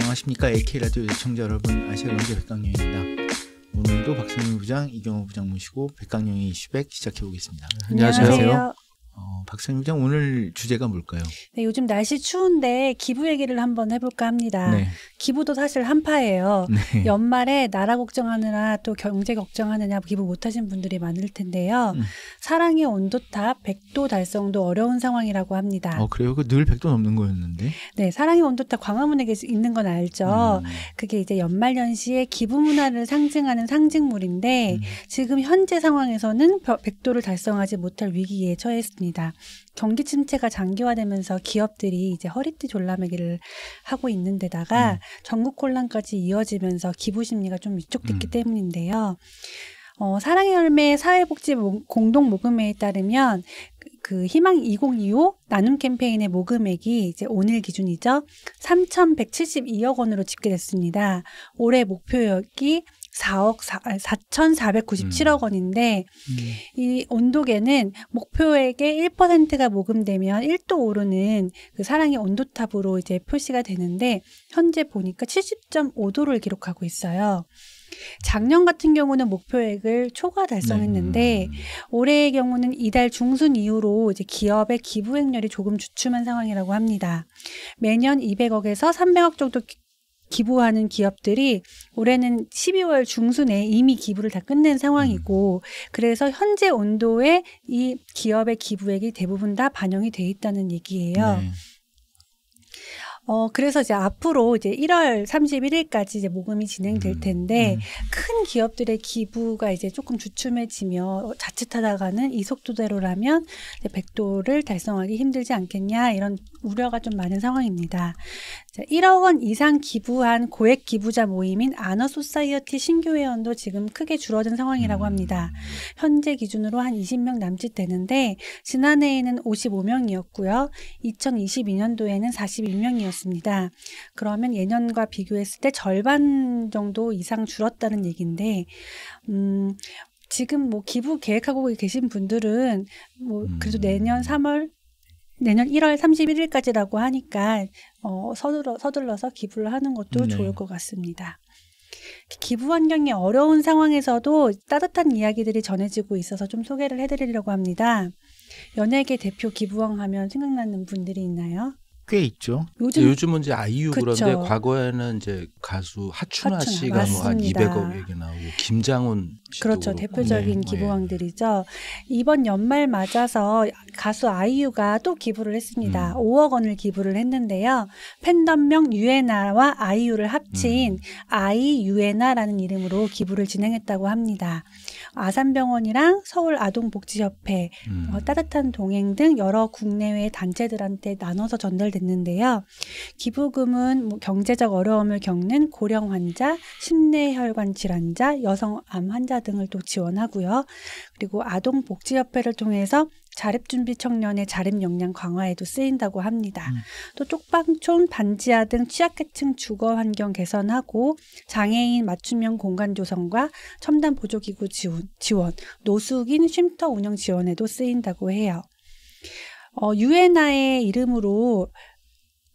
안녕하십니까. AK라디오 시청자 여러분, 아시아 경제 백강령입니다. 오늘도 박성윤 부장, 이경호 부장 모시고 백강령의 이슈백 시작해보겠습니다. 안녕하세요. 박성윤 부장, 오늘 주제가 뭘까요? 네, 요즘 날씨 추운데 기부 얘기를 한번 해볼까 합니다. 네. 기부도 사실 한파예요. 네. 연말에 나라 걱정하느라 또 경제 걱정하느냐 기부 못하신 분들이 많을 텐데요. 사랑의 온도탑 100도 달성도 어려운 상황이라고 합니다. 그래요? 늘 100도 넘는 거였는데? 네, 사랑의 온도탑 광화문에 있는 건 알죠. 그게 이제 연말연시의 기부 문화를 상징하는 상징물인데 지금 현재 상황에서는 100도를 달성하지 못할 위기에 처했습니다. 경기 침체가 장기화되면서 기업들이 이제 허리띠 졸라매기를 하고 있는 데다가 전국 혼란까지 이어지면서 기부 심리가 좀 위축됐기 때문인데요. 사랑의 열매 사회복지 공동 모금회에 따르면 그 희망 2025 나눔 캠페인의 모금액이 이제 오늘 기준이죠. 3,172억 원으로 집계됐습니다. 올해 목표액이 4,497억 원인데 이 온도계는 목표액의 1%가 모금되면 1도 오르는 그 사랑의 온도탑으로 이제 표시가 되는데 현재 보니까 70.5도를 기록하고 있어요. 작년 같은 경우는 목표액을 초과 달성했는데 올해의 경우는 이달 중순 이후로 이제 기업의 기부액률이 조금 주춤한 상황이라고 합니다. 매년 200억에서 300억 정도 기부하는 기업들이 올해는 12월 중순에 이미 기부를 다 끝낸 상황이고 그래서 현재 온도에 이 기업의 기부액이 대부분 다 반영이 돼 있다는 얘기예요. 네. 그래서 이제 앞으로 이제 1월 31일까지 이제 모금이 진행될 텐데 큰 기업들의 기부가 이제 조금 주춤해지며 자칫하다가는 이 속도대로라면 이제 100도를 달성하기 힘들지 않겠냐 이런 우려가 좀 많은 상황입니다. 1억 원 이상 기부한 고액 기부자 모임인 아너소사이어티 신규 회원도 지금 크게 줄어든 상황이라고 합니다. 현재 기준으로 한 20명 남짓 되는데 지난해에는 55명이었고요. 2022년도에는 41명이었습니다. 그러면 예년과 비교했을 때 절반 정도 이상 줄었다는 얘기인데 지금 뭐 기부 계획하고 계신 분들은 뭐 그래도 내년 1월 31일까지라고 하니까 서둘러서 기부를 하는 것도 좋을 것 같습니다. 기부 환경이 어려운 상황에서도 따뜻한 이야기들이 전해지고 있어서 좀 소개를 해드리려고 합니다. 연예계 대표 기부왕 하면 생각나는 분들이 있나요? 꽤 있죠. 요즘은 이제 아이유 그쵸. 그런데 과거에는 이제 가수 하춘아 씨가 뭐 한 200억 얘기 나오고 김장훈 씨도 그렇죠. 그렇고. 대표적인 기부왕들이죠. 이번 연말 맞아서 가수 아이유가 또 기부를 했습니다. 5억 원을 기부를 했는데요. 팬덤명 유에나와 아이유를 합친 아이유에나라는 이름으로 기부를 진행했다고 합니다. 아산병원이랑 서울아동복지협회, 따뜻한 동행 등 여러 국내외 단체들한테 나눠서 전달됐는데요. 기부금은 뭐 경제적 어려움을 겪는 고령 환자, 심뇌혈관 질환자, 여성 암 환자 등을 또 지원하고요. 그리고 아동복지협회를 통해서 자립준비 청년의 자립 역량 강화에도 쓰인다고 합니다. 또 쪽방촌, 반지하 등 취약계층 주거 환경 개선하고 장애인 맞춤형 공간 조성과 첨단 보조기구 지원, 노숙인 쉼터 운영 지원에도 쓰인다고 해요. 유에나의 이름으로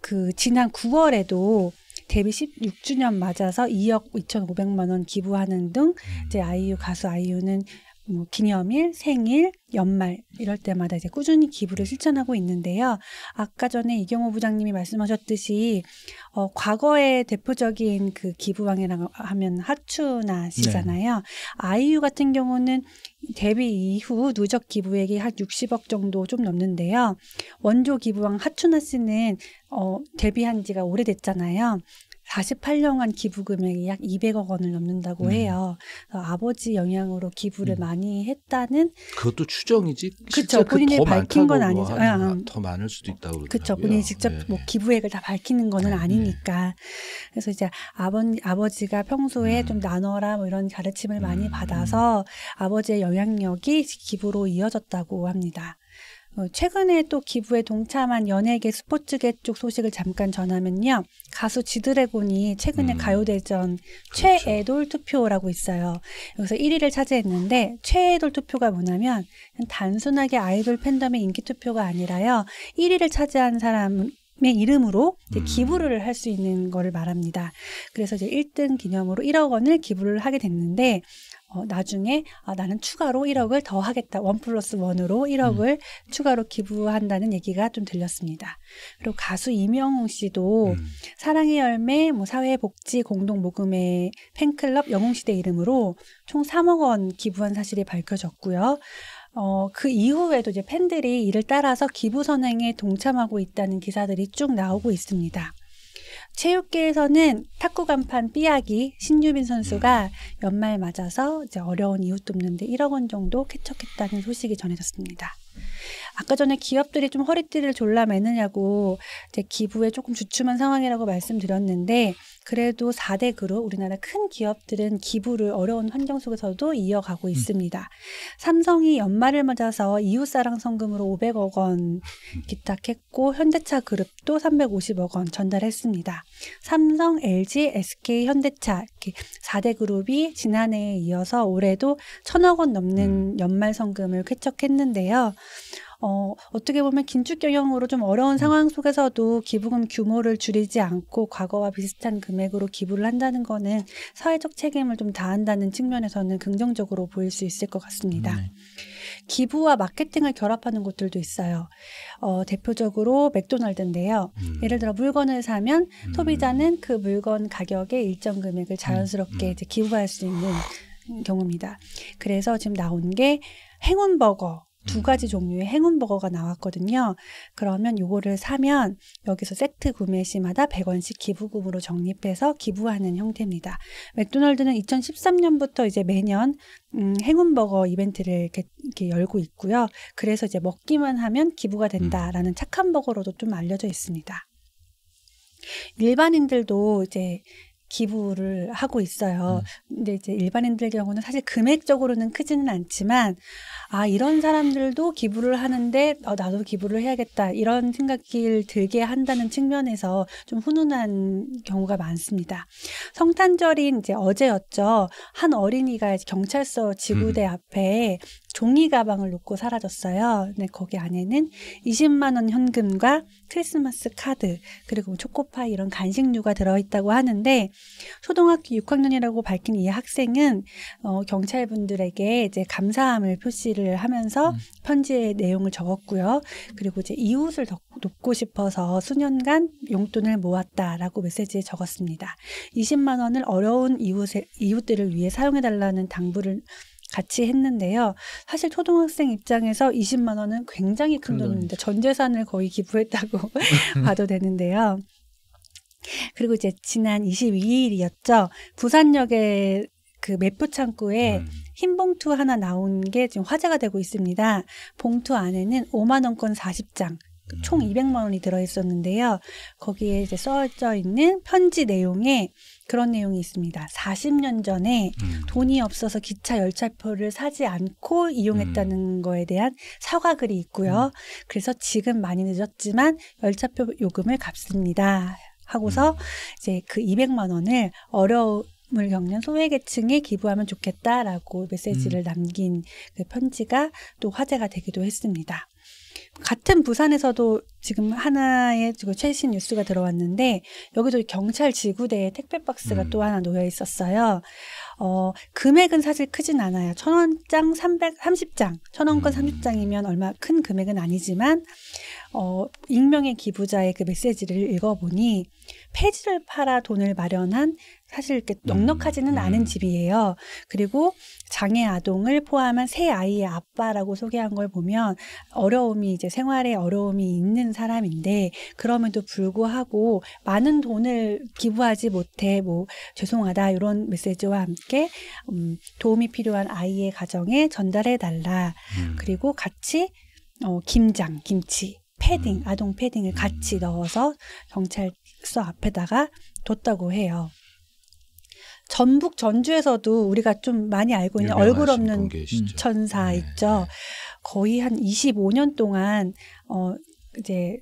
그 지난 9월에도 데뷔 16주년 맞아서 2억 2,500만 원 기부하는 등 이제 가수 아이유는 뭐 기념일, 생일, 연말 이럴 때마다 이제 꾸준히 기부를 실천하고 있는데요. 아까 전에 이경호 부장님이 말씀하셨듯이 과거의 대표적인 그 기부왕이라고 하면 하춘아 씨잖아요. 아이유 같은 경우는 데뷔 이후 누적 기부액이 한 60억 정도 좀 넘는데요. 원조 기부왕 하춘아 씨는 데뷔한 지가 오래됐잖아요. 48년간 기부 금액이 약 200억 원을 넘는다고 해요. 아버지 영향으로 기부를 많이 했다는. 그것도 추정이지. 그렇죠. 본인이 밝힌 건 아니죠. 더 많을 수도 있다고 그러더라고요. 그렇죠. 본인이 직접 뭐 기부액을 다 밝히는 거는 아니니까. 그래서 이제 아버지가 평소에 좀 나눠라 뭐 이런 가르침을 많이 받아서 아버지의 영향력이 기부로 이어졌다고 합니다. 최근에 또 기부에 동참한 연예계 스포츠계 쪽 소식을 잠깐 전하면요. 가수 지드래곤이 최근에 가요대전 그렇죠. 최애돌 투표라고 있어요. 여기서 1위를 차지했는데 최애돌 투표가 뭐냐면 단순하게 아이돌 팬덤의 인기 투표가 아니라요. 1위를 차지한 사람은 이름으로 이제 기부를 할 수 있는 거를 말합니다. 그래서 이제 1등 기념으로 1억 원을 기부를 하게 됐는데 나중에 나는 추가로 1억을 더 하겠다. 1+1으로 1억을 추가로 기부한다는 얘기가 좀 들렸습니다. 그리고 가수 이명웅 씨도 사랑의 열매 사회복지 공동모금회 팬클럽 영웅시대 이름으로 총 3억 원 기부한 사실이 밝혀졌고요. 그 이후에도 이제 팬들이 이를 따라서 기부 선행에 동참하고 있다는 기사들이 쭉 나오고 있습니다. 체육계에서는 탁구 간판 삐약이 신유빈 선수가 연말 맞아서 이제 어려운 이웃 돕는데 1억 원 정도 쾌척했다는 소식이 전해졌습니다. 아까 전에 기업들이 좀 허리띠를 졸라매느냐고 이제 기부에 조금 주춤한 상황이라고 말씀드렸는데 그래도 4대 그룹 우리나라 큰 기업들은 기부를 어려운 환경 속에서도 이어가고 있습니다. 삼성이 연말을 맞아서 이웃사랑 성금으로 500억 원 기탁했고 현대차 그룹도 350억 원 전달했습니다. 삼성, LG, SK, 현대차 이렇게 4대 그룹이 지난해에 이어서 올해도 1,000억 원 넘는 연말 성금을 쾌척했는데요. 어떻게 보면 긴축 경영으로 좀 어려운 상황 속에서도 기부금 규모를 줄이지 않고 과거와 비슷한 금액으로 기부를 한다는 거는 사회적 책임을 좀 다한다는 측면에서는 긍정적으로 보일 수 있을 것 같습니다. 기부와 마케팅을 결합하는 곳들도 있어요. 대표적으로 맥도날드인데요. 예를 들어 물건을 사면 소비자는 그 물건 가격의 일정 금액을 자연스럽게 이제 기부할 수 있는 경우입니다. 그래서 지금 나온 게 행운버거. 2가지 종류의 행운버거가 나왔거든요. 그러면 요거를 사면 여기서 세트 구매 시마다 100원씩 기부금으로 적립해서 기부하는 형태입니다. 맥도날드는 2013년부터 이제 매년 행운버거 이벤트를 이렇게 열고 있고요. 그래서 이제 먹기만 하면 기부가 된다라는 착한 버거로도 좀 알려져 있습니다. 일반인들도 이제 기부를 하고 있어요. 근데 이제 일반인들 경우는 사실 금액적으로는 크지는 않지만 이런 사람들도 기부를 하는데 나도 기부를 해야겠다 이런 생각이 들게 한다는 측면에서 좀 훈훈한 경우가 많습니다. 성탄절인 이제 어제였죠. 한 어린이가 경찰서 지구대 앞에 종이 가방을 놓고 사라졌어요. 근데 거기 안에는 20만 원 현금과 크리스마스 카드 그리고 초코파이 이런 간식류가 들어있다고 하는데 초등학교 6학년이라고 밝힌 이 학생은 경찰분들에게 이제 감사함을 표시를 하면서 편지의 내용을 적었고요. 그리고 이제 이웃을 돕고 싶어서 수년간 용돈을 모았다라고 메시지에 적었습니다. 20만 원을 어려운 이웃들을 위해 사용해달라는 당부를 같이 했는데요. 사실 초등학생 입장에서 20만 원은 굉장히 큰 돈인데 전 재산을 거의 기부했다고 봐도 되는데요. 그리고 이제 지난 22일이었죠. 부산역의 그 매표 창구에 흰 봉투 하나 나온 게 지금 화제가 되고 있습니다. 봉투 안에는 5만 원권 40장, 총 200만 원이 들어있었는데요. 거기에 이제 써져 있는 편지 내용에 그런 내용이 있습니다. 40년 전에 돈이 없어서 기차 열차표를 사지 않고 이용했다는 거에 대한 사과글이 있고요. 그래서 지금 많이 늦었지만 열차표 요금을 갚습니다. 하고서 이제 그 200만 원을 어려움을 겪는 소외계층에 기부하면 좋겠다라고 메시지를 남긴 그 편지가 또 화제가 되기도 했습니다. 같은 부산에서도 지금 하나의 최신 뉴스가 들어왔는데 여기도 경찰 지구대에 택배 박스가 또 하나 놓여 있었어요. 금액은 사실 크진 않아요. 1,000원장 30장, 1,000원권 30장이면 얼마 큰 금액은 아니지만 익명의 기부자의 그 메시지를 읽어보니 폐지를 팔아 돈을 마련한 사실 이렇게 넉넉하지는 않은 집이에요. 그리고 장애 아동을 포함한 세 아이의 아빠라고 소개한 걸 보면 어려움이 이제 생활에 어려움이 있는 사람인데 그럼에도 불구하고 많은 돈을 기부하지 못해 죄송하다 이런 메시지와 함께 도움이 필요한 아이의 가정에 전달해달라. 그리고 같이 김장, 김치, 패딩, 아동 패딩을 같이 넣어서 경찰서 앞에다가 뒀다고 해요. 전북 전주에서도 우리가 좀 많이 알고 있는 얼굴 없는 천사 있죠. 거의 한 25년 동안 이제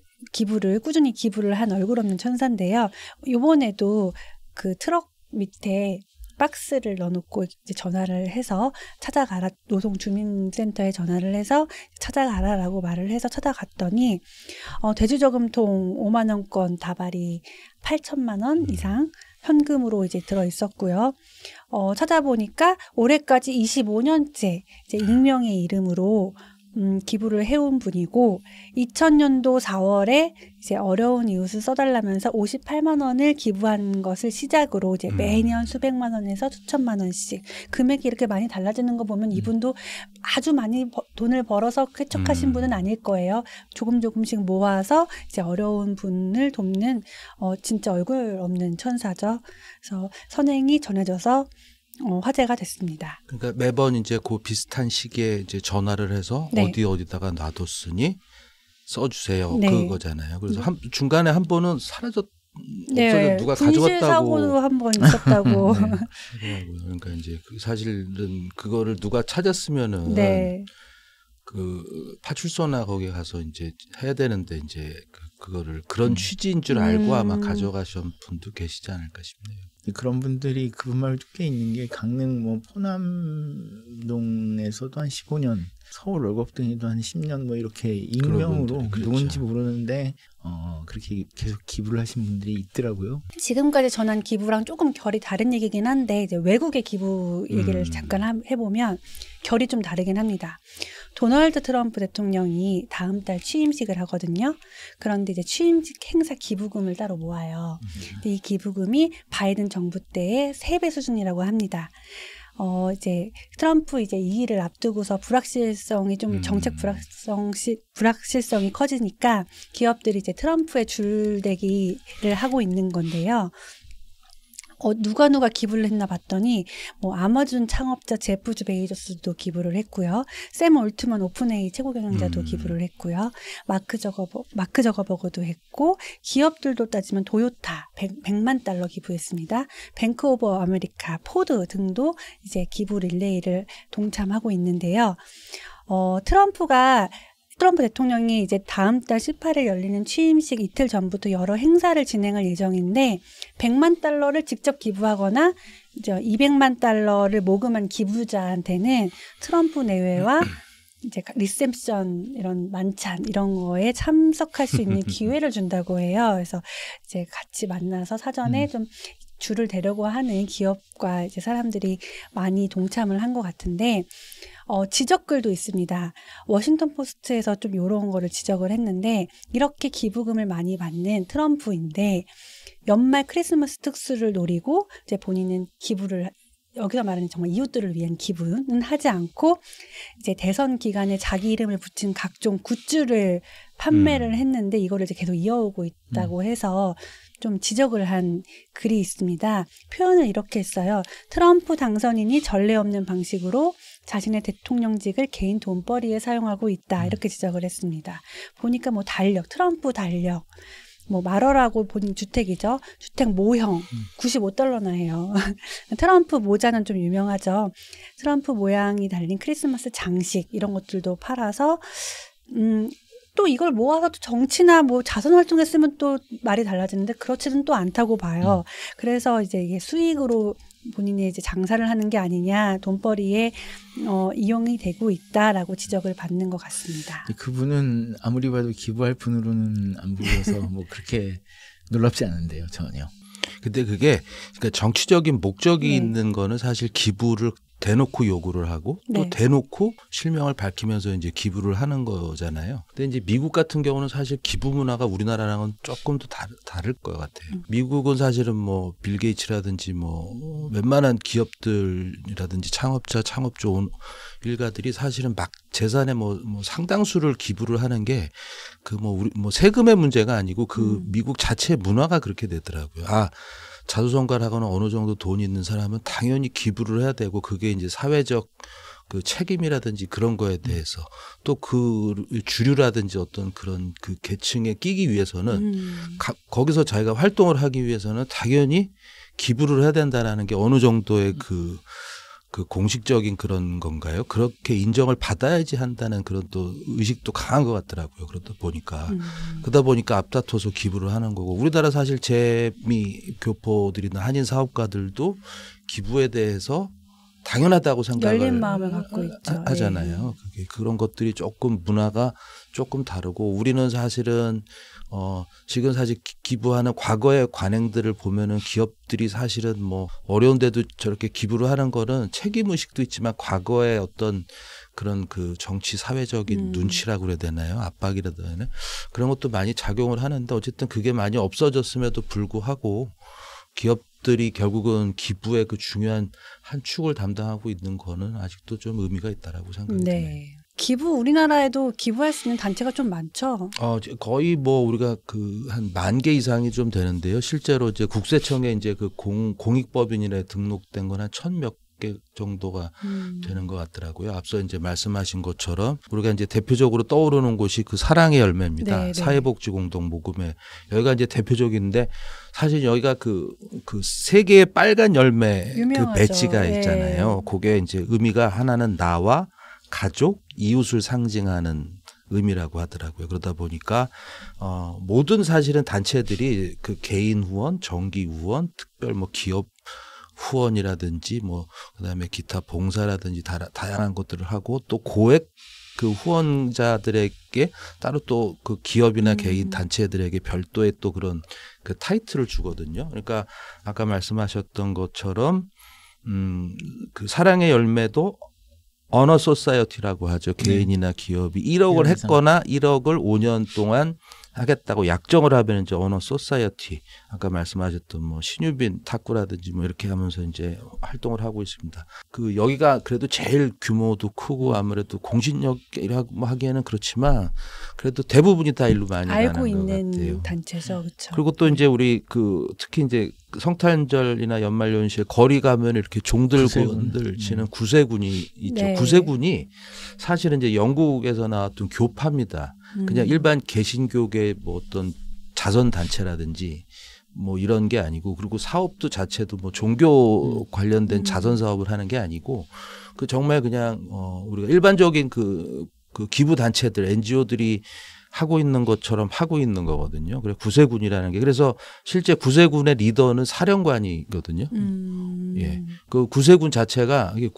꾸준히 기부를 한 얼굴 없는 천사인데요. 이번에도 그 트럭 밑에 박스를 넣어놓고 이제 전화를 해서 찾아가라, 노동주민센터에 전화를 해서 찾아가라라고 말을 해서 찾아갔더니 돼지저금통 5만 원권 다발이 8천만 원 이상 현금으로 이제 들어 있었고요. 찾아보니까 올해까지 25년째 이제 익명의 이름으로 기부를 해온 분이고 2000년도 4월에 이제 어려운 이웃을 써달라면서 58만 원을 기부한 것을 시작으로 이제 매년 수백만 원에서 수천만 원씩 금액이 이렇게 많이 달라지는 거 보면 이분도 아주 많이 돈을 벌어서 쾌척하신 분은 아닐 거예요. 조금씩 모아서 이제 어려운 분을 돕는 진짜 얼굴 없는 천사죠. 그래서 선행이 전해져서 화제가 됐습니다. 그러니까 매번 이제 그 비슷한 시기에 이제 전화를 해서 네. 어디다가 놔뒀으니 써주세요. 네. 그거잖아요. 그래서 중간에 한 번은 사라졌. 네, 없어져 누가 분실 가져갔다고. 사고도 한 번 있었다고. 네, 그러니까 이제 사실은 그거를 누가 찾았으면은 네. 그 파출소나 거기 가서 이제 해야 되는데 이제 그거를 그런 취지인 줄 알고 아마 가져가신 분도 계시지 않을까 싶네요. 그런 분들이 그분 말도 꽤 있는 게 강릉 뭐 포남동에서도 한 15년, 서울 월곡동에도 한 10년 뭐 이렇게 익명으로 그렇죠. 누군지 모르는데 그렇게 계속 기부를 하신 분들이 있더라고요. 지금까지 전한 기부랑 조금 결이 다른 얘기긴 한데 이제 외국의 기부 얘기를 잠깐 해보면 결이 좀 다르긴 합니다. 도널드 트럼프 대통령이 다음 달 취임식을 하거든요. 그런데 이제 취임식 행사 기부금을 따로 모아요. 근데 이 기부금이 바이든 정부 때의 3배 수준이라고 합니다. 이제 트럼프 이제 2일을 앞두고서 불확실성이 좀 정책 불확실성이 커지니까 기업들이 이제 트럼프의 줄대기를 하고 있는 건데요. 누가 기부를 했나 봤더니 뭐 아마존 창업자 제프 베이조스도 기부를 했고요. 샘 올트먼 오픈AI 최고 경영자도 기부를 했고요. 마크 저거버그도 했고 기업들도 따지면 도요타 100만 달러 기부했습니다. 뱅크 오브 아메리카, 포드 등도 이제 기부 릴레이를 동참하고 있는데요. 트럼프 대통령이 이제 다음 달 18일 열리는 취임식 이틀 전부터 여러 행사를 진행할 예정인데 100만 달러를 직접 기부하거나 이제 200만 달러를 모금한 기부자한테는 트럼프 내외와 이제 리셉션 이런 만찬 이런 거에 참석할 수 있는 기회를 준다고 해요. 그래서 이제 같이 만나서 사전에 좀 줄을 대려고 하는 기업과 이제 사람들이 많이 동참을 한 것 같은데 지적글도 있습니다. 워싱턴 포스트에서 좀 이런 거를 지적을 했는데 이렇게 기부금을 많이 받는 트럼프인데 연말 크리스마스 특수를 노리고 이제 본인은 기부를 여기서 말하는 정말 이웃들을 위한 기부는 하지 않고 이제 대선 기간에 자기 이름을 붙인 각종 굿즈를 판매를 했는데 이거를 이제 계속 이어오고 있다고 해서 좀 지적을 한 글이 있습니다. 표현을 이렇게 했어요. 트럼프 당선인이 전례 없는 방식으로 자신의 대통령직을 개인 돈벌이에 사용하고 있다. 이렇게 지적을 했습니다. 보니까 뭐 트럼프 달력, 뭐 말어라고 본인 주택이죠. 주택 모형 95달러나 해요. 트럼프 모자는 좀 유명하죠. 트럼프 모양이 달린 크리스마스 장식 이런 것들도 팔아서 또 이걸 모아서 또 정치나 뭐 자선 활동했으면 또 말이 달라지는데 그렇지는 또 않다고 봐요. 그래서 이제 이게 수익으로 본인이 이제 장사를 하는 게 아니냐, 돈벌이에 이용이 되고 있다라고 지적을 받는 것 같습니다. 그분은 아무리 봐도 기부할 분으로는 안 보여서 뭐 그렇게 놀랍지 않은데요, 전혀. 근데 그게 그러니까 정치적인 목적이 있는 거는 사실 기부를 대놓고 요구를 하고 또 대놓고 실명을 밝히면서 이제 기부를 하는 거잖아요. 근데 이제 미국 같은 경우는 사실 기부 문화가 우리나라랑은 조금 더 다를 것 같아요. 미국은 사실은 뭐 빌 게이츠라든지 뭐 웬만한 기업들이라든지 창업주 일가들이 사실은 막 재산의 뭐 상당수를 기부를 하는 게 그 뭐 세금의 문제가 아니고 그 미국 자체 문화가 그렇게 되더라고요. 자수성가를 어느 정도 돈이 있는 사람은 당연히 기부를 해야 되고 그게 이제 사회적 그 책임이라든지 그런 거에 대해서 또 그 주류라든지 어떤 그런 그 계층에 끼기 위해서는 거기서 자기가 활동을 하기 위해서는 당연히 기부를 해야 된다라는 게 어느 정도의 그 그 공식적인 그런 건가요? 그렇게 인정을 받아야지 한다는 그런 또 의식도 강한 것 같더라고요. 그러다 보니까 앞다퉈서 기부를 하는 거고, 우리나라 사실 재미 교포들이나 한인 사업가들도 기부에 대해서 당연하다고 생각을 열린 마음을 갖고 있죠. 하잖아요. 그런 것들이 조금 문화가 조금 다르고, 우리는 사실은 지금 사실 기부하는 과거의 관행들을 보면은 기업들이 사실은 뭐 어려운데도 저렇게 기부를 하는 거는 책임의식도 있지만 과거의 어떤 그런 그 정치 사회적인 눈치라고 그래야 되나요? 압박이라도 되나? 그런 것도 많이 작용을 하는데, 어쨌든 그게 많이 없어졌음에도 불구하고 기업들이 결국은 기부의 그 중요한 한 축을 담당하고 있는 거는 아직도 좀 의미가 있다라고 생각이 드네요. 기부, 우리나라에도 기부할 수 있는 단체가 좀 많죠. 거의 뭐 우리가 그 한 10,000개 이상이 좀 되는데요. 실제로 이제 국세청에 이제 그 공익법인이라 등록된 건 한 1,000몇 개 정도가 되는 것 같더라고요. 앞서 이제 말씀하신 것처럼 우리가 이제 대표적으로 떠오르는 곳이 그 사랑의 열매입니다. 네네. 사회복지공동모금회. 여기가 이제 대표적인데, 사실 여기가 그 세 개의 빨간 열매 유명하죠. 그 배지가 있잖아요. 그게 이제 의미가 하나는 나와 가족, 이웃을 상징하는 의미라고 하더라고요. 그러다 보니까 모든 사실은 단체들이 그 개인 후원, 정기 후원, 특별 뭐 기업 후원이라든지 뭐 그다음에 기타 봉사라든지 다양한 것들을 하고, 또 고액 그 후원자들에게 따로 또 그 기업이나 개인 단체들에게 별도의 또 그런 그 타이틀을 주거든요. 그러니까 아까 말씀하셨던 것처럼 그 사랑의 열매도 언어 소사이어티라고 하죠. 개인이나 기업이 1억을 했거나 1억을 5년 동안 하겠다고 약정을 하면 이제 언어 소사이어티, 아까 말씀하셨던 뭐 신유빈 탁구라든지 뭐 이렇게 하면서 이제 활동을 하고 있습니다. 그 여기가 그래도 제일 규모도 크고 아무래도 공신력이라고 하기에는 그렇지만 그래도 대부분이 다 일로 많이 가는 것 같아요. 알고 있는 단체죠, 그렇죠. 그리고 또 이제 우리 그 특히 이제 성탄절이나 연말연시에 거리 가면 이렇게 종들곤들 치는 구세군이 있죠. 네. 구세군이 사실은 이제 영국에서 나왔던 교파입니다. 그냥 일반 개신교계 뭐 어떤 자선 단체라든지 뭐 이런 게 아니고, 그리고 사업도 자체도 뭐 종교 관련된 자선 사업을 하는 게 아니고, 그 정말 그냥 우리가 일반적인 그 기부 단체들, NGO들이 하고 있는 것처럼 하고 있는 거거든요. 그래서 구세군이라는 게, 그래서 실제 구세군의 리더는 사령관이거든요. 예, 그 구세군 자체가 이게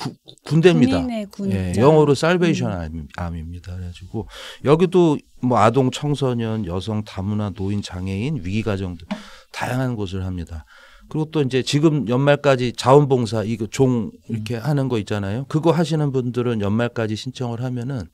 군대입니다. 군인의 군이죠. 예, 영어로 살베이션 암입니다. 그래가지고 여기도 뭐 아동, 청소년, 여성, 다문화, 노인, 장애인, 위기가정들 다양한 곳을 합니다. 그리고 또 이제 지금 연말까지 자원봉사 이거 종 이렇게 하는 거 있잖아요. 그거 하시는 분들은 연말까지 신청을 하면은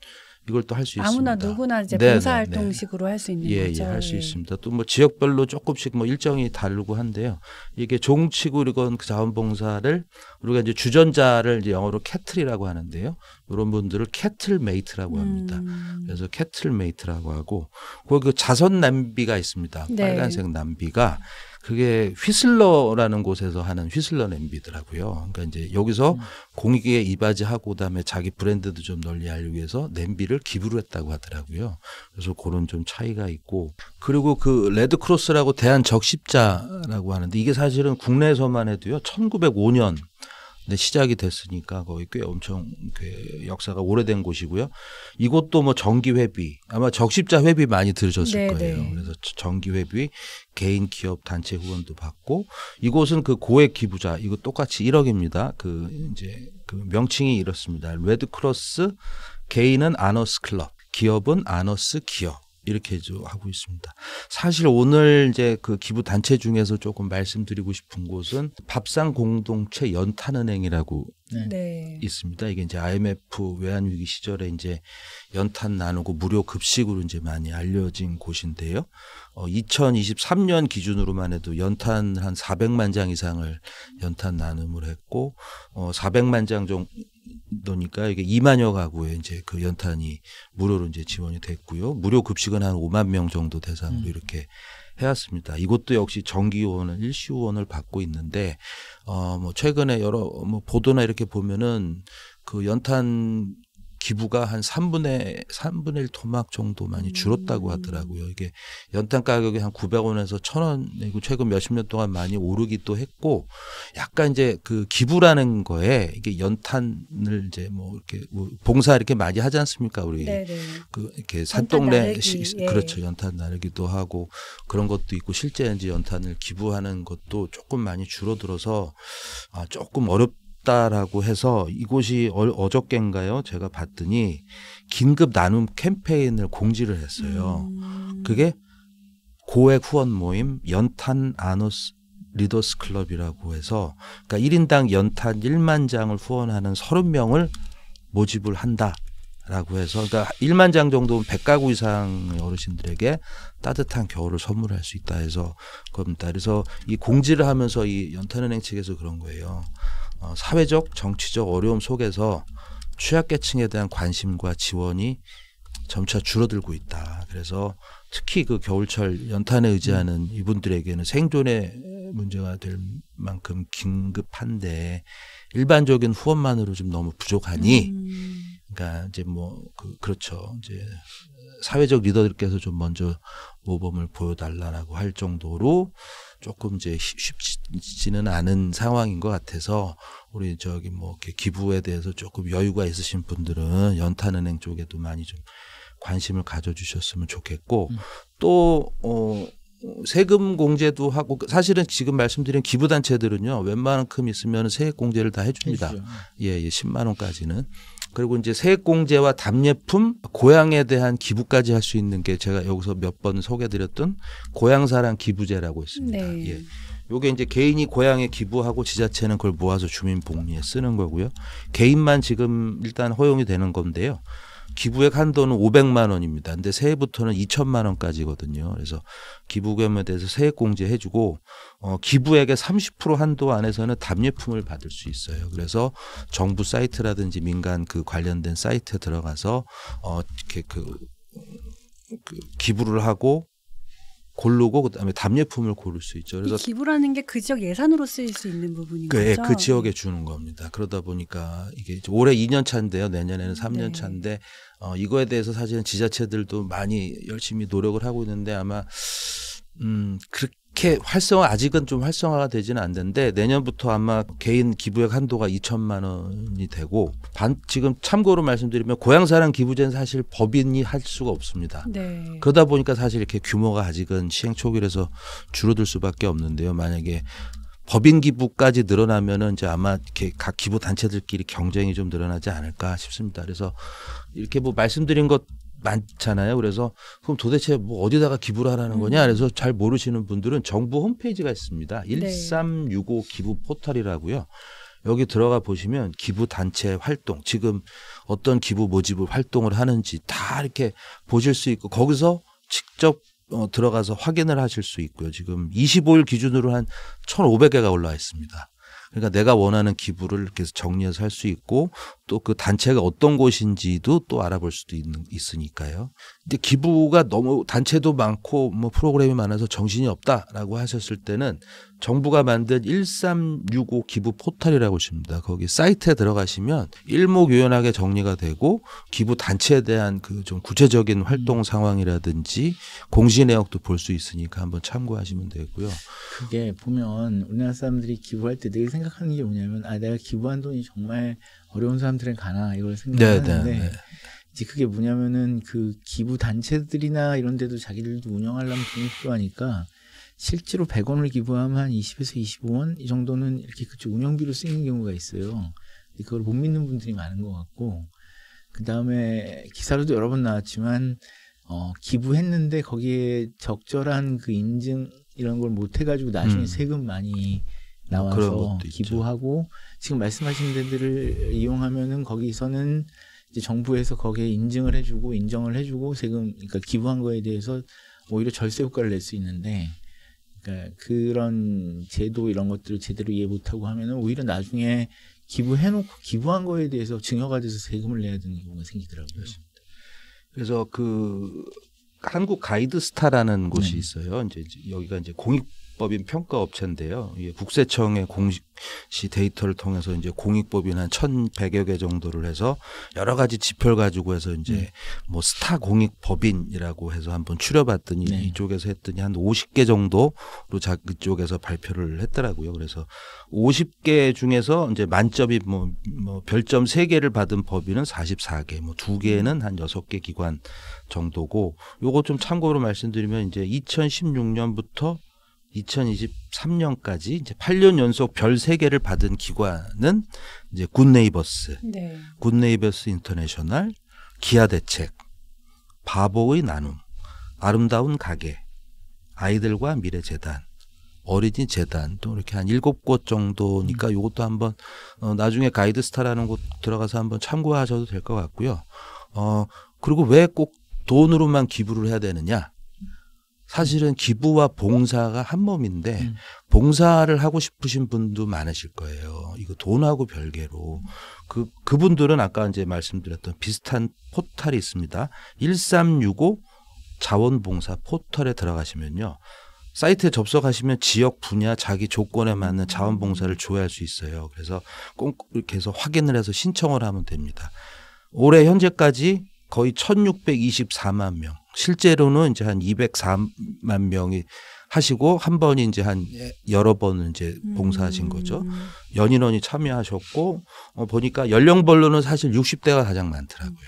이걸 또 할 수 있습니다. 아무나 누구나 이제 네, 봉사활동식으로 할 수 있는 거죠. 예, 할 수 있습니다. 또 뭐 지역별로 조금씩 뭐 일정이 다르고 한데요. 이게 종치고 이건 그 자원봉사를 우리가 이제 주전자를 이제 영어로 캐틀이라고 하는데요. 이런 분들을 캐틀메이트라고 합니다. 그래서 캐틀메이트라고 하고, 거기 그 자선 남비가 있습니다. 네. 빨간색 남비가. 그게 휘슬러라는 곳에서 하는 휘슬러 냄비더라고요. 그러니까 이제 여기서 공익에 이바지하고 그다음에 자기 브랜드도 좀 널리 알리기 위해서 냄비를 기부를 했다고 하더라고요. 그래서 그런 좀 차이가 있고, 그리고 그 레드크로스라고 대한적십자라고 하는데, 이게 사실은 국내에서만 해도요 1905년 시작이 됐으니까 거의 꽤 엄청 그 역사가 오래된 곳이고요. 이곳도 뭐 정기회비, 아마 적십자 회비 많이 들으셨을 거예요. 그래서 정기회비, 개인, 기업, 단체 후원도 받고, 이곳은 그 고액 기부자, 이거 똑같이 1억입니다. 그 이제 그 명칭이 이렇습니다. 레드크로스, 개인은 아너스 클럽, 기업은 아너스 기업. 이렇게 하고 있습니다. 사실 오늘 이제 그 기부 단체 중에서 조금 말씀드리고 싶은 곳은 밥상 공동체 연탄은행이라고 있습니다. 이게 이제 IMF 외환위기 시절에 이제 연탄 나누고 무료 급식으로 이제 많이 알려진 곳인데요. 2023년 기준으로만 해도 연탄 한 400만 장 이상을 연탄 나눔을 했고, 400만 장 정도니까 이게 2만여 가구에 이제 그 연탄이 무료로 이제 지원이 됐고요. 무료 급식은 한 5만 명 정도 대상으로 이렇게 해왔습니다. 이것도 역시 정기 후원을 일시 후원을 받고 있는데, 뭐 최근에 여러 뭐 보도나 이렇게 보면은 그 연탄 기부가 한 3분의 1 토막 정도 많이 줄었다고 하더라고요. 이게 연탄 가격이 한 900원에서 1,000원이고 최근 몇십 년 동안 많이 오르기도 했고 약간 이제 그 기부라는 거에 이게 연탄을 이제 뭐 이렇게 봉사 이렇게 많이 하지 않습니까? 우리 그 이렇게 산동네 그렇죠. 연탄 나르기도 하고 그런 것도 있고 실제 이제 연탄을 기부하는 것도 조금 많이 줄어들어서 조금 어렵다라고 해서 이곳이 어저께인가요? 제가 봤더니 긴급 나눔 캠페인을 공지를 했어요. 그게 고액 후원 모임 연탄 아너스 리더스 클럽이라고 해서 그러니까 1인당 연탄 1만 장을 후원하는 30명을 모집을 한다라고 해서 그러니까 1만 장 정도면 100가구 이상의 어르신들에게 따뜻한 겨울을 선물할 수 있다 해서 겁니다. 그래서 이 공지를 하면서 이 연탄은행 측에서 그런 거예요. 사회적 정치적 어려움 속에서 취약계층에 대한 관심과 지원이 점차 줄어들고 있다. 그래서 특히 그 겨울철 연탄에 의지하는 이분들에게는 생존의 문제가 될 만큼 긴급한데 일반적인 후원만으로 좀 너무 부족하니 그러니까 이제 뭐 그렇죠. 이제 사회적 리더들께서 좀 먼저 모범을 보여달라고 할 정도로 조금 이제 쉽지는 않은 상황인 것 같아서 우리 저기 뭐 이렇게 기부에 대해서 조금 여유가 있으신 분들은 연탄은행 쪽에도 많이 좀 관심을 가져주셨으면 좋겠고 또 세금 공제도 하고 사실은 지금 말씀드린 기부단체들은요 웬만큼 있으면 세액 공제를 다 해줍니다. 예, 10만 원까지는. 그리고 이제 세액 공제와 답례품, 고향에 대한 기부까지 할 수 있는 게 제가 여기서 몇 번 소개드렸던 고향사랑 기부제라고 있습니다. 네. 예. 요게 이제 개인이 고향에 기부하고 지자체는 그걸 모아서 주민복리에 쓰는 거고요. 개인만 지금 일단 허용이 되는 건데요. 기부액 한도는 500만 원입니다. 근데 새해부터는 2천만 원까지거든요. 그래서 기부금에 대해서 세액 공제해주고 기부액의 30% 한도 안에서는 답례품을 받을 수 있어요. 그래서 정부 사이트라든지 민간 그 관련된 사이트에 들어가서 이렇게 그 기부를 하고 고르고 그다음에 답례품을 고를 수 있죠. 그래서 기부라는 게 그 지역 예산으로 쓰일 수 있는 부분인 거죠. 그 지역에 주는 겁니다. 그러다 보니까 이게 올해 2년 차인데요. 내년에는 3년 차인데 이거에 대해서 사실은 지자체들도 많이 열심히 노력을 하고 있는데 아마 그렇게 아직은 좀 활성화가 되지는 않는데 내년부터 아마 개인 기부액 한도가 2천만 원이 되고 지금 참고로 말씀드리면 고향사랑 기부제는 사실 법인이 할 수가 없습니다. 네. 그러다 보니까 사실 이렇게 규모가 아직은 시행 초기라서 줄어들 수밖에 없는데요. 만약에 법인 기부까지 늘어나면은 이제 아마 이렇게 각 기부 단체들끼리 경쟁이 좀 늘어나지 않을까 싶습니다. 그래서 이렇게 뭐 말씀드린 것 많잖아요. 그래서 그럼 도대체 뭐 어디다가 기부를 하라는 거냐? 그래서 잘 모르시는 분들은 정부 홈페이지가 있습니다. 1365 기부 포털이라고요. 여기 들어가 보시면 기부 단체 활동, 지금 어떤 기부 모집을 활동을 하는지 다 이렇게 보실 수 있고 거기서 직접 들어가서 확인을 하실 수 있고요. 지금 25일 기준으로 한 1,500개가 올라와 있습니다. 그러니까 내가 원하는 기부를 이렇게 정리해서 할 수 있고 또 그 단체가 어떤 곳인지도 또 알아볼 수도 있으니까요. 근데 기부가 너무 단체도 많고 뭐 프로그램이 많아서 정신이 없다라고 하셨을 때는 정부가 만든 1365 기부 포털이라고 있습니다. 거기 사이트에 들어가시면 일목요연하게 정리가 되고 기부 단체에 대한 그 좀 구체적인 활동 상황이라든지 공시 내역도 볼 수 있으니까 한번 참고하시면 되고요. 그게 보면 우리나라 사람들이 기부할 때 늘 생각하는 게 뭐냐면 내가 기부한 돈이 정말 어려운 사람들은 가나 이걸 생각하는데 이제 그게 뭐냐면은 그 기부 단체들이나 이런 데도 자기들도 운영하려면 돈이 필요하니까 실제로 100원을 기부하면 한 20에서 25원 이 정도는 이렇게 그쪽 운영비로 쓰이는 경우가 있어요. 근데 그걸 못 믿는 분들이 많은 것 같고 그 다음에 기사로도 여러 번 나왔지만 기부했는데 거기에 적절한 그 인증 이런 걸 못 해가지고 나중에 세금 많이 나와서 기부하고 지금 말씀하신 데들을 이용하면은 거기서는 이제 정부에서 거기에 인증을 해주고 인정을 해주고 세금 그러니까 기부한 거에 대해서 오히려 절세 효과를 낼 수 있는데 그러니까 그런 제도 이런 것들을 제대로 이해 못하고 하면은 오히려 나중에 기부해놓고 기부한 거에 대해서 증여가 돼서 세금을 내야 되는 경우가 생기더라고요. 그래서 그 한국 가이드 스타라는 곳이 있어요. 이제 여기가 이제 공익 공익법인 평가업체인데요. 이게 국세청의 공시 데이터를 통해서 이제 공익법인 한 1,100여 개 정도를 해서 여러 가지 지표를 가지고 해서 이제 뭐 스타 공익법인이라고 해서 한번 추려봤더니 네. 이쪽에서 했더니 한 50개 정도로 그쪽에서 발표를 했더라고요. 그래서 50개 중에서 이제 만점이 뭐 별점 3개를 받은 법인은 44개, 뭐 2개는 한 6개 기관 정도고, 요거 좀 참고로 말씀드리면 이제 2016년부터 2023년까지 이제 8년 연속 별 3개를 받은 기관은 이제 굿네이버스, 네. 굿네이버스 인터내셔널, 기아대책, 바보의 나눔, 아름다운 가게, 아이들과 미래재단, 어린이 재단, 또 이렇게 한 7곳 정도니까 이것도 한번 나중에 가이드스타라는 곳 들어가서 한번 참고하셔도 될 것 같고요. 그리고 왜 꼭 돈으로만 기부를 해야 되느냐? 사실은 기부와 봉사가 한 몸인데 봉사를 하고 싶으신 분도 많으실 거예요. 이거 돈하고 별개로. 그분들은 아까 이제 말씀드렸던 비슷한 포털이 있습니다. 1365 자원봉사 포털에 들어가시면요. 사이트에 접속하시면 지역 분야 자기 조건에 맞는 자원봉사를 조회할 수 있어요. 그래서 꼭 이렇게 해서 확인을 해서 신청을 하면 됩니다. 올해 현재까지 거의 1,624만 명, 실제로는 이제 한 204만 명이 하시고 한 번이 이제 한 여러 번은 이제 봉사하신 거죠. 연인원이 참여하셨고 보니까 연령별로는 사실 60대가 가장 많더라고요.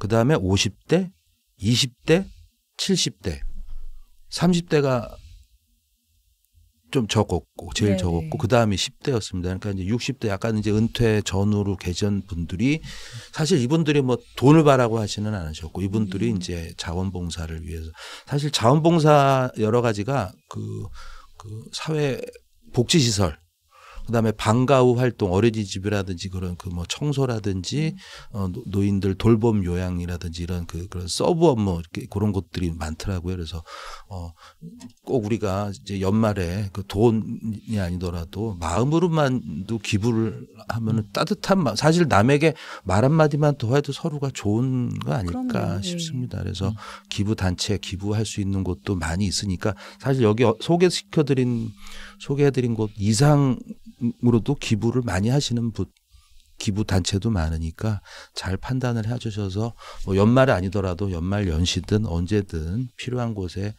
그 다음에 50대, 20대, 70대, 30대가 좀 적었고 제일 네네. 적었고 그 다음이 10대였습니다. 그러니까 이제 60대 약간 이제 은퇴 전후로 계신 분들이 사실 이분들이 뭐 돈을 바라고 하지는 않으셨고 이분들이 이제 자원봉사를 위해서 사실 자원봉사 여러 가지가 그 사회 복지시설 그다음에 방과 후 활동 어린이집이라든지 그런 그 뭐 청소라든지 노인들 돌봄 요양이라든지 이런 그런 서브업 뭐 이렇게 그런 것들이 많더라고요. 그래서 꼭 우리가 이제 연말에 그 돈이 아니더라도 마음으로만도 기부를 하면은 따뜻한 마음 사실 남에게 말 한마디만 더 해도 서로가 좋은 거 아닐까 그럼요. 싶습니다. 그래서 기부 단체 기부할 수 있는 곳도 많이 있으니까 사실 여기 소개해드린 곳 이상으로도 기부를 많이 하시는 기부 단체도 많으니까 잘 판단을 해주셔서 뭐 연말이 아니더라도 연말 연시든 언제든 필요한 곳에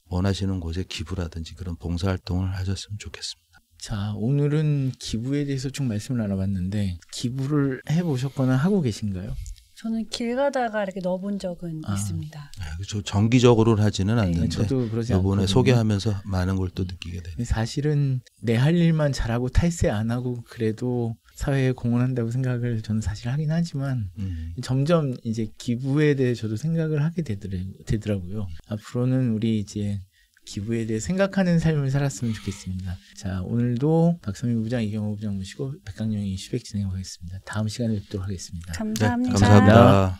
원하시는 곳에 기부라든지 그런 봉사활동을 하셨으면 좋겠습니다. 자, 오늘은 기부에 대해서 쭉 말씀을 나눠봤는데 기부를 해보셨거나 하고 계신가요? 저는 길 가다가 이렇게 넣어본 적은 있습니다. 저 정기적으로는 하지는 않는데 저도 그러지 이번에 않거든요. 소개하면서 많은 걸 또 느끼게 돼요. 사실은 내 할 일만 잘하고 탈세 안 하고 그래도 사회에 공헌한다고 생각을 저는 사실 하긴 하지만 점점 이제 기부에 대해 저도 생각을 하게 되더라고요. 앞으로는 우리 이제 기부에 대해 생각하는 삶을 살았으면 좋겠습니다. 자, 오늘도 박선민 부장, 이경호 부장 모시고 백강령이 슈백 진행하겠습니다. 다음 시간에 뵙도록 하겠습니다. 감사합니다. 네, 감사합니다.